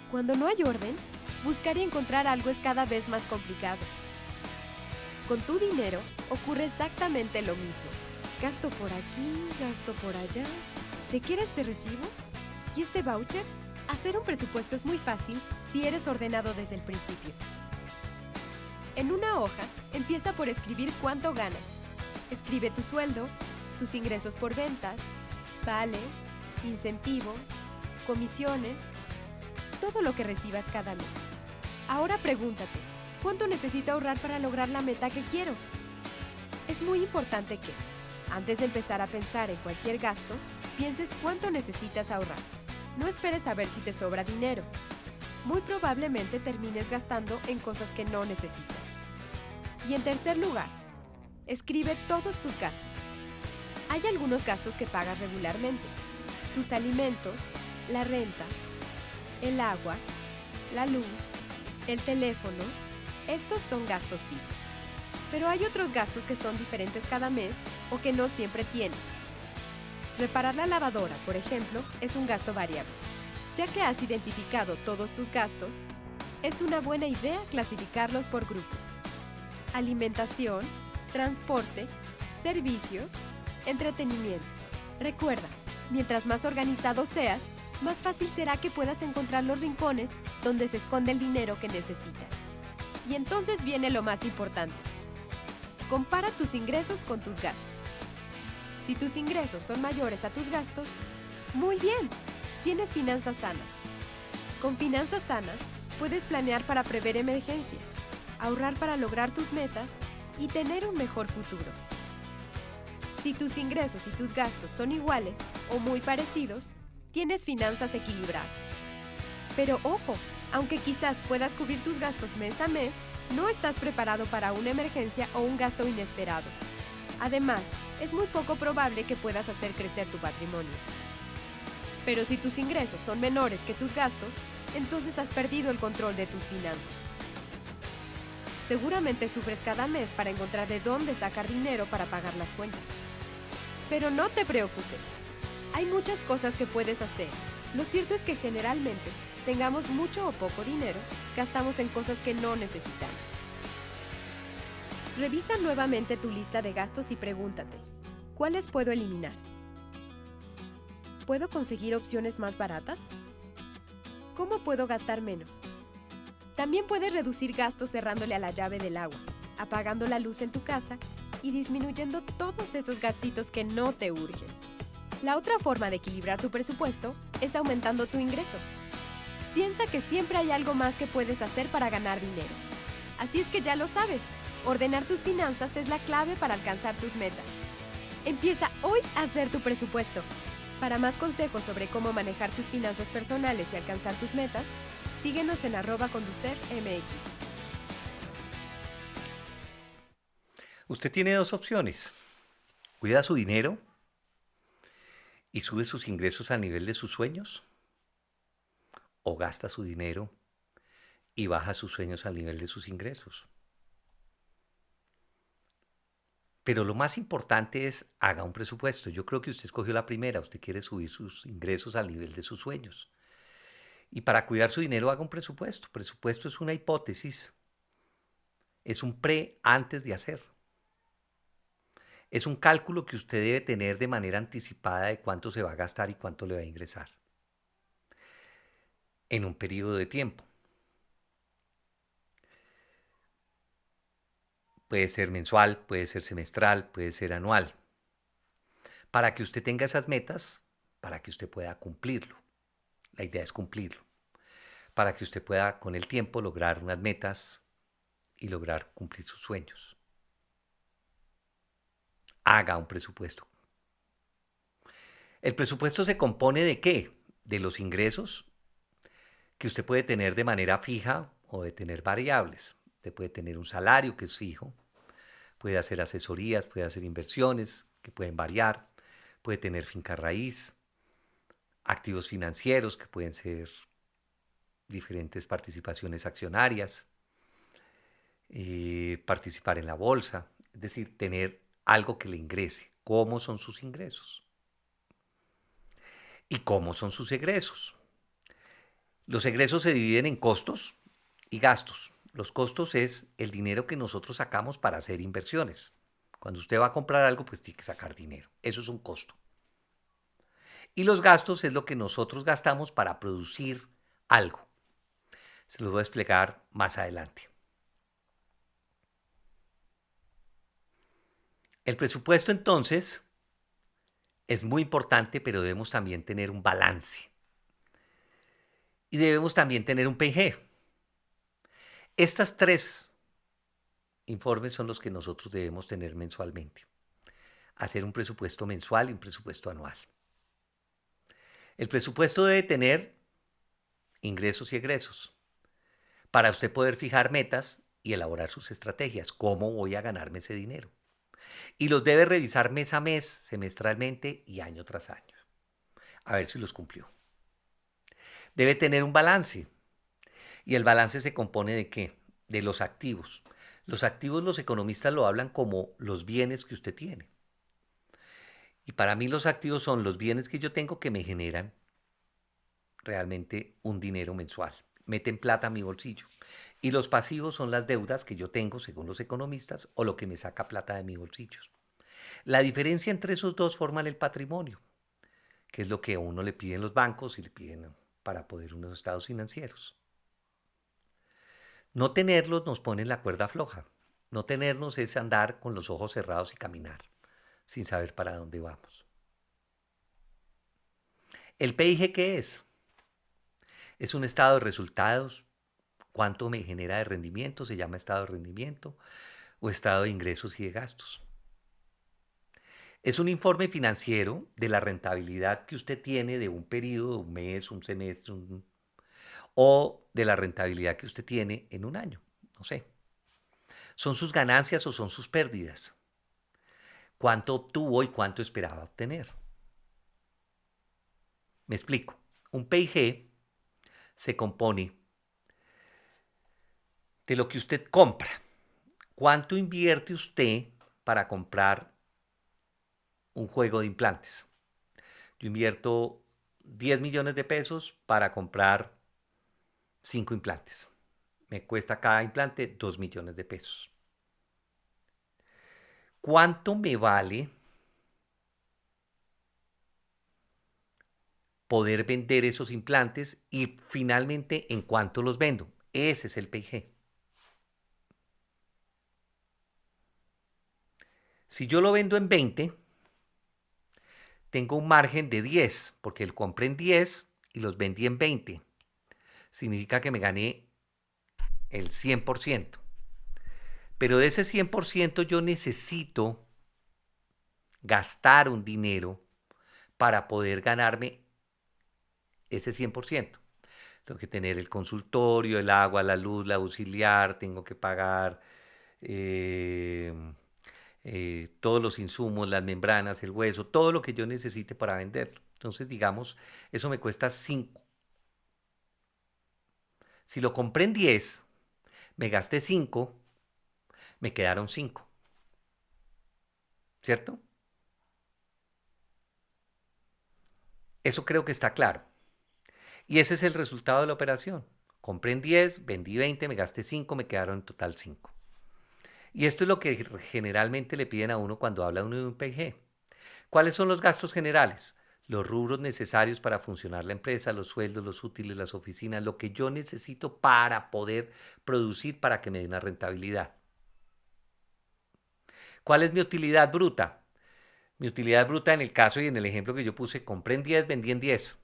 Cuando no hay orden, buscar y encontrar algo es cada vez más complicado. Con tu dinero ocurre exactamente lo mismo. Gasto por aquí, gasto por allá. ¿De qué era este recibo? ¿Y este voucher? Hacer un presupuesto es muy fácil si eres ordenado desde el principio. En una hoja, empieza por escribir cuánto ganas. Escribe tu sueldo, tus ingresos por ventas, vales, incentivos, comisiones, todo lo que recibas cada mes. Ahora pregúntate, ¿cuánto necesito ahorrar para lograr la meta que quiero? Es muy importante que, antes de empezar a pensar en cualquier gasto, pienses cuánto necesitas ahorrar. No esperes a ver si te sobra dinero. Muy probablemente termines gastando en cosas que no necesitas. Y en tercer lugar, escribe todos tus gastos. Hay algunos gastos que pagas regularmente. Tus alimentos, la renta, el agua, la luz, el teléfono. Estos son gastos fijos. Pero hay otros gastos que son diferentes cada mes o que no siempre tienes. Reparar la lavadora, por ejemplo, es un gasto variable. Ya que has identificado todos tus gastos, es una buena idea clasificarlos por grupos. Alimentación, transporte, servicios, entretenimiento. Recuerda, mientras más organizado seas, más fácil será que puedas encontrar los rincones donde se esconde el dinero que necesitas. Y entonces viene lo más importante. Compara tus ingresos con tus gastos. Si tus ingresos son mayores a tus gastos, muy bien, tienes finanzas sanas. Con finanzas sanas, puedes planear para prever emergencias, ahorrar para lograr tus metas y tener un mejor futuro. Si tus ingresos y tus gastos son iguales o muy parecidos, tienes finanzas equilibradas. Pero ojo, aunque quizás puedas cubrir tus gastos mes a mes, no estás preparado para una emergencia o un gasto inesperado. Además, es muy poco probable que puedas hacer crecer tu patrimonio. Pero si tus ingresos son menores que tus gastos, entonces has perdido el control de tus finanzas. Seguramente sufres cada mes para encontrar de dónde sacar dinero para pagar las cuentas. Pero no te preocupes. Hay muchas cosas que puedes hacer. Lo cierto es que generalmente, tengamos mucho o poco dinero, gastamos en cosas que no necesitamos. Revisa nuevamente tu lista de gastos y pregúntate, ¿cuáles puedo eliminar? ¿Puedo conseguir opciones más baratas? ¿Cómo puedo gastar menos? También puedes reducir gastos cerrándole a la llave del agua, apagando la luz en tu casa y disminuyendo todos esos gastitos que no te urgen. La otra forma de equilibrar tu presupuesto es aumentando tu ingreso. Piensa que siempre hay algo más que puedes hacer para ganar dinero. Así es que ya lo sabes. Ordenar tus finanzas es la clave para alcanzar tus metas. Empieza hoy a hacer tu presupuesto. Para más consejos sobre cómo manejar tus finanzas personales y alcanzar tus metas, Síguenos en @conducermx. Usted tiene dos opciones. Cuida su dinero y sube sus ingresos al nivel de sus sueños, o gasta su dinero y baja sus sueños al nivel de sus ingresos. Pero lo más importante es haga un presupuesto. Yo creo que usted escogió la primera. Usted quiere subir sus ingresos al nivel de sus sueños. Y para cuidar su dinero haga un presupuesto. Presupuesto es una hipótesis. Es un pre antes de hacer. Es un cálculo que usted debe tener de manera anticipada de cuánto se va a gastar y cuánto le va a ingresar en un periodo de tiempo. Puede ser mensual, puede ser semestral, puede ser anual. Para que usted tenga esas metas, para que usted pueda cumplirlo. La idea es cumplirlo. Para que usted pueda con el tiempo lograr unas metas y lograr cumplir sus sueños. Haga un presupuesto. ¿El presupuesto se compone de qué? De los ingresos que usted puede tener de manera fija o de tener variables. Usted puede tener un salario que es fijo, puede hacer asesorías, puede hacer inversiones que pueden variar, puede tener finca raíz, activos financieros que pueden ser diferentes participaciones accionarias, participar en la bolsa, es decir, tener algo que le ingrese. ¿Cómo son sus ingresos? ¿Y cómo son sus egresos? Los egresos se dividen en costos y gastos. Los costos es el dinero que nosotros sacamos para hacer inversiones. Cuando usted va a comprar algo, pues tiene que sacar dinero. Eso es un costo. Y los gastos es lo que nosotros gastamos para producir algo. Se los voy a explicar más adelante. El presupuesto, entonces, es muy importante, pero debemos también tener un balance. Y debemos también tener un PG. Estas tres informes son los que nosotros debemos tener mensualmente. Hacer un presupuesto mensual y un presupuesto anual. El presupuesto debe tener ingresos y egresos para usted poder fijar metas y elaborar sus estrategias. ¿Cómo voy a ganarme ese dinero? Y los debe revisar mes a mes, semestralmente y año tras año. A ver si los cumplió. Debe tener un balance. ¿Y el balance se compone de qué? De los activos. Los activos los economistas lo hablan como los bienes que usted tiene. Y para mí los activos son los bienes que yo tengo que me generan realmente un dinero mensual. Meten plata a mi bolsillo. Y los pasivos son las deudas que yo tengo, según los economistas, o lo que me saca plata de mi bolsillo. La diferencia entre esos dos forman el patrimonio, que es lo que a uno le piden los bancos y le piden para poder unos estados financieros. No tenerlos nos pone en la cuerda floja. No tenernos es andar con los ojos cerrados y caminar, sin saber para dónde vamos. ¿El PIG qué es? Es un estado de resultados. ¿Cuánto me genera de rendimiento? Se llama estado de rendimiento o estado de ingresos y de gastos. Es un informe financiero de la rentabilidad que usted tiene de un periodo, un mes, un semestre, o de la rentabilidad que usted tiene en un año. No sé. ¿Son sus ganancias o son sus pérdidas? ¿Cuánto obtuvo y cuánto esperaba obtener? Me explico. Un PIG se compone de lo que usted compra. ¿Cuánto invierte usted para comprar un juego de implantes? Yo invierto 10 millones de pesos para comprar 5 implantes. Me cuesta cada implante 2 millones de pesos. ¿Cuánto me vale poder vender esos implantes y finalmente en cuánto los vendo? Ese es el PIG. Si yo lo vendo en 20, tengo un margen de 10, porque lo compré en 10 y los vendí en 20. Significa que me gané el 100%. Pero de ese 100% yo necesito gastar un dinero para poder ganarme ese 100%. Tengo que tener el consultorio, el agua, la luz, la auxiliar, tengo que pagar eh, todos los insumos, las membranas, el hueso, todo lo que yo necesite para venderlo. Entonces, digamos, eso me cuesta 5. Si lo compré en 10, me gasté 5, me quedaron 5, ¿cierto? Eso creo que está claro. Y ese es el resultado de la operación. Compré en 10, vendí 20, me gasté 5, me quedaron en total 5. Y esto es lo que generalmente le piden a uno cuando habla uno de un PG. ¿Cuáles son los gastos generales? Los rubros necesarios para funcionar la empresa, los sueldos, los útiles, las oficinas, lo que yo necesito para poder producir para que me dé una rentabilidad. ¿Cuál es mi utilidad bruta? Mi utilidad bruta en el caso y en el ejemplo que yo puse, compré en 10, vendí en 10.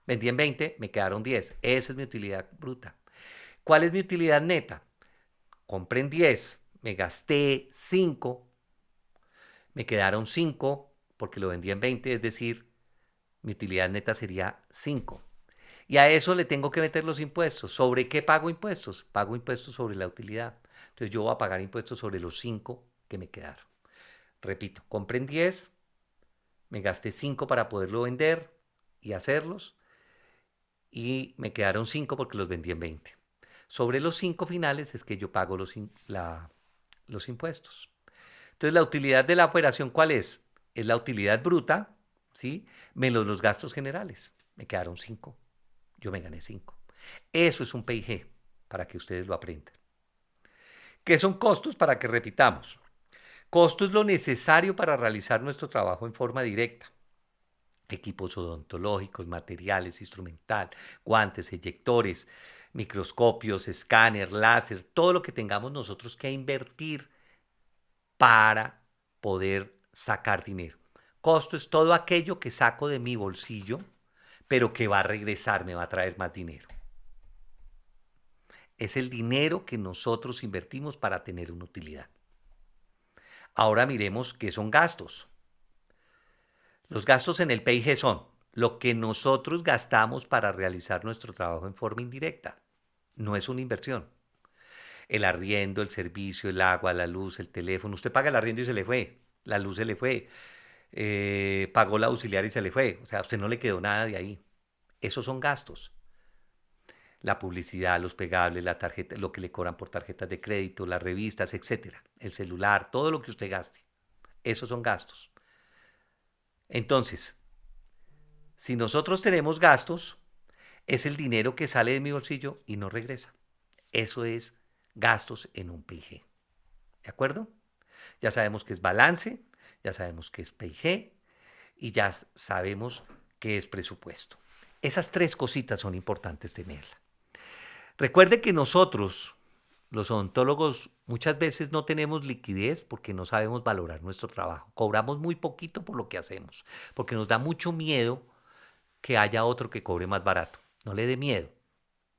Vendí en 20, me quedaron 10. Esa es mi utilidad bruta. ¿Cuál es mi utilidad neta? Compré en 10, me gasté 5, me quedaron 5 porque lo vendí en 20, es decir, mi utilidad neta sería 5. Y a eso le tengo que meter los impuestos. ¿Sobre qué pago impuestos? Pago impuestos sobre la utilidad. Entonces yo voy a pagar impuestos sobre los 5 que me quedaron. Repito, compré en 10, me gasté 5 para poderlo vender y hacerlos, y me quedaron 5 porque los vendí en 20. Sobre los 5 finales es que yo pago los impuestos. Entonces, la utilidad de la operación, ¿cuál es? Es la utilidad bruta, ¿sí? Menos los gastos generales. Me quedaron 5. Yo me gané 5. Eso es un PIG, para que ustedes lo aprendan. ¿Qué son costos? Para que repitamos. Costo es lo necesario para realizar nuestro trabajo en forma directa. Equipos odontológicos, materiales, instrumental, guantes, eyectores, microscopios, escáner, láser, todo lo que tengamos nosotros que invertir para poder sacar dinero. Costo es todo aquello que saco de mi bolsillo, pero que va a regresar, me va a traer más dinero. Es el dinero que nosotros invertimos para tener una utilidad. Ahora miremos qué son gastos. Los gastos en el PIG son lo que nosotros gastamos para realizar nuestro trabajo en forma indirecta. No es una inversión. El arriendo, el servicio, el agua, la luz, el teléfono. Usted paga el arriendo y se le fue. La luz se le fue. Pagó la auxiliar y se le fue. O sea, a usted no le quedó nada de ahí. Esos son gastos. La publicidad, los pegables, la tarjeta, lo que le cobran por tarjetas de crédito, las revistas, etcétera. El celular, todo lo que usted gaste. Esos son gastos. Entonces, si nosotros tenemos gastos, es el dinero que sale de mi bolsillo y no regresa. Eso es gastos en un PIG. ¿De acuerdo? Ya sabemos que es balance, ya sabemos que es PIG y ya sabemos que es presupuesto. Esas 3 cositas son importantes tenerlas. Recuerde que nosotros, los odontólogos, muchas veces no tenemos liquidez porque no sabemos valorar nuestro trabajo. Cobramos muy poquito por lo que hacemos, porque nos da mucho miedo que haya otro que cobre más barato. No le dé miedo.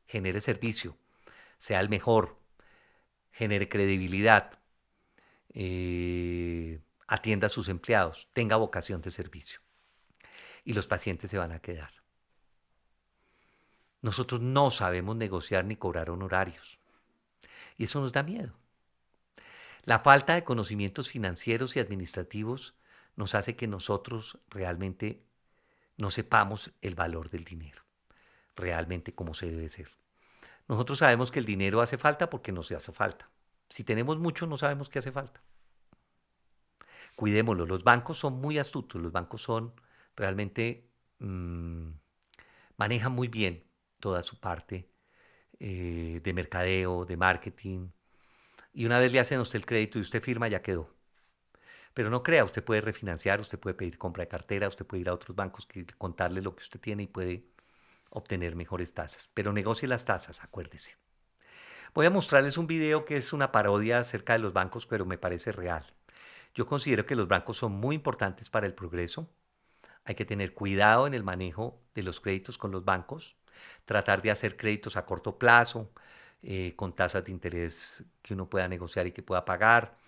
Genere servicio, sea el mejor, genere credibilidad, atienda a sus empleados, tenga vocación de servicio. Y los pacientes se van a quedar. Nosotros no sabemos negociar ni cobrar honorarios. Y eso nos da miedo. La falta de conocimientos financieros y administrativos nos hace que nosotros realmente no sepamos el valor del dinero, realmente cómo se debe ser. Nosotros sabemos que el dinero hace falta porque nos hace falta. Si tenemos mucho, no sabemos qué hace falta. Cuidémoslo. Los bancos son muy astutos. Los bancos son realmente, manejan muy bien toda su parte de mercadeo, de marketing. Y una vez le hacen a usted el crédito y usted firma, ya quedó. Pero no crea, usted puede refinanciar, usted puede pedir compra de cartera, usted puede ir a otros bancos que contarle lo que usted tiene y puede obtener mejores tasas. Pero negocie las tasas, acuérdese. Voy a mostrarles un video que es una parodia acerca de los bancos, pero me parece real. Yo considero que los bancos son muy importantes para el progreso. Hay que tener cuidado en el manejo de los créditos con los bancos, tratar de hacer créditos a corto plazo, con tasas de interés que uno pueda negociar y que pueda pagar.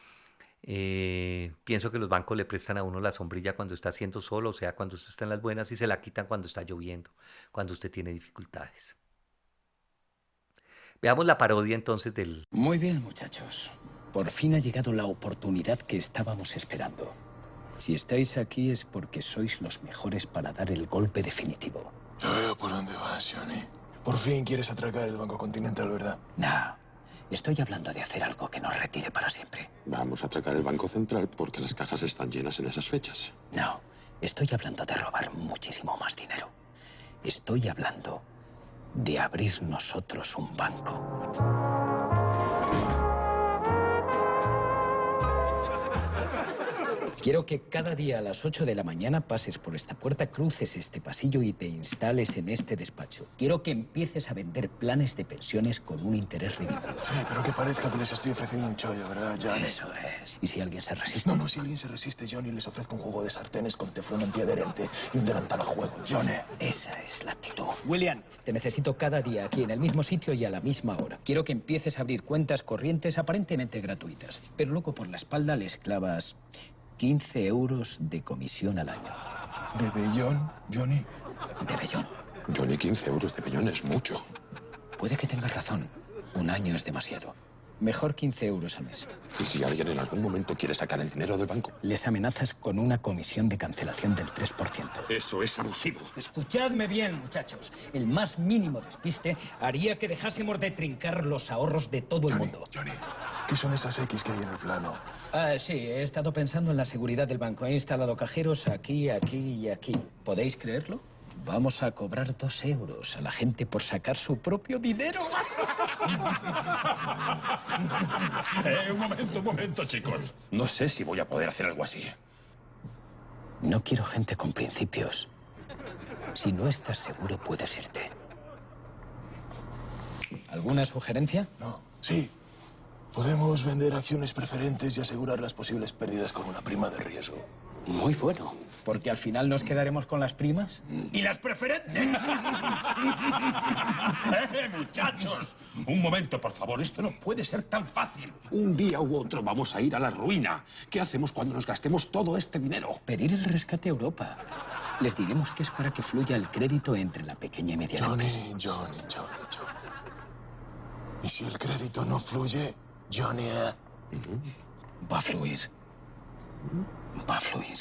Pienso que los bancos le prestan a uno la sombrilla cuando está haciendo solo, o sea, cuando usted está en las buenas, y se la quitan cuando está lloviendo, cuando usted tiene dificultades. Veamos la parodia entonces del... Muy bien, muchachos. Por fin ha llegado la oportunidad que estábamos esperando. Si estáis aquí es porque sois los mejores para dar el golpe definitivo. Ya veo por dónde vas, Johnny. Por fin quieres atracar el Banco Continental, ¿verdad? No, estoy hablando de hacer algo que nos retire para siempre. Vamos a atracar el Banco Central porque las cajas están llenas en esas fechas. No, estoy hablando de robar muchísimo más dinero. Estoy hablando de abrir nosotros un banco. Quiero que cada día a las 8 de la mañana pases por esta puerta, cruces este pasillo y te instales en este despacho. Quiero que empieces a vender planes de pensiones con un interés ridículo. Sí, pero que parezca que les estoy ofreciendo un chollo, ¿verdad, Johnny? Eso es. ¿Y si alguien se resiste? No, si alguien se resiste, Johnny, les ofrezco un juego de sartenes con teflón antiadherente y un delantal a juego, Johnny. Esa es la actitud. William, te necesito cada día aquí en el mismo sitio y a la misma hora. Quiero que empieces a abrir cuentas corrientes aparentemente gratuitas, pero luego por la espalda les clavas 15 euros de comisión al año. ¿De bellón, Johnny? De vellón. Johnny, 15 euros de bellón es mucho. Puede que tengas razón. Un año es demasiado. Mejor 15 euros al mes. ¿Y si alguien en algún momento quiere sacar el dinero del banco? Les amenazas con una comisión de cancelación del 3%. Eso es abusivo. Escuchadme bien, muchachos. El más mínimo despiste haría que dejásemos de trincar los ahorros de todo el mundo. Johnny, ¿qué son esas X que hay en el plano? Sí, he estado pensando en la seguridad del banco. He instalado cajeros aquí, aquí y aquí. ¿Podéis creerlo? Vamos a cobrar 2 euros a la gente por sacar su propio dinero. Un momento, chicos. No sé si voy a poder hacer algo así. No quiero gente con principios. Si no estás seguro, puedes irte. ¿Alguna sugerencia? No, sí. Podemos vender acciones preferentes y asegurar las posibles pérdidas con una prima de riesgo. Muy bueno. Porque al final nos quedaremos con las primas. ¿Y las preferentes? Muchachos! Un momento, por favor. Esto no puede ser tan fácil. Un día u otro vamos a ir a la ruina. ¿Qué hacemos cuando nos gastemos todo este dinero? Pedir el rescate a Europa. Les diremos que es para que fluya el crédito entre la pequeña y mediana Johnny, empresa. Johnny. ¿Y si el crédito no fluye, Johnny? Va a fluir. Va a fluir.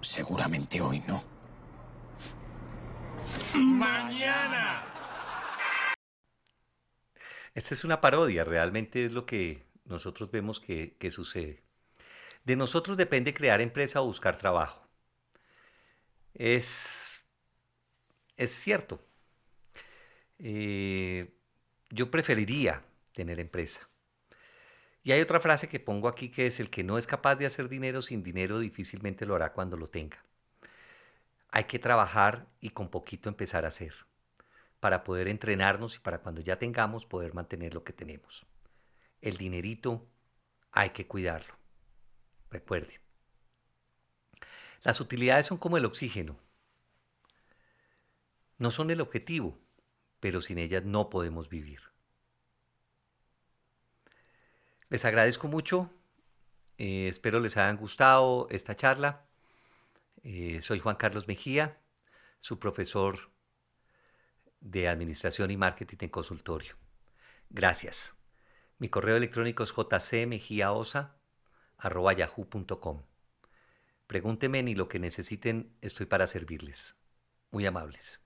Seguramente hoy no. ¡Mañana! Esta es una parodia, realmente es lo que nosotros vemos que sucede. De nosotros depende crear empresa o buscar trabajo. Es cierto. Yo preferiría tener empresa. Y hay otra frase que pongo aquí que es: el que no es capaz de hacer dinero sin dinero difícilmente lo hará cuando lo tenga. Hay que trabajar y con poquito empezar a hacer para poder entrenarnos y para cuando ya tengamos poder mantener lo que tenemos. El dinerito hay que cuidarlo. Recuerden. Las utilidades son como el oxígeno. No son el objetivo, pero sin ellas no podemos vivir. Les agradezco mucho. Espero les hayan gustado esta charla. Soy Juan Carlos Mejía, su profesor de Administración y Marketing en Consultorio. Gracias. Mi correo electrónico es jcmejiaosa@yahoo.com. Pregúntenme y lo que necesiten, estoy para servirles. Muy amables.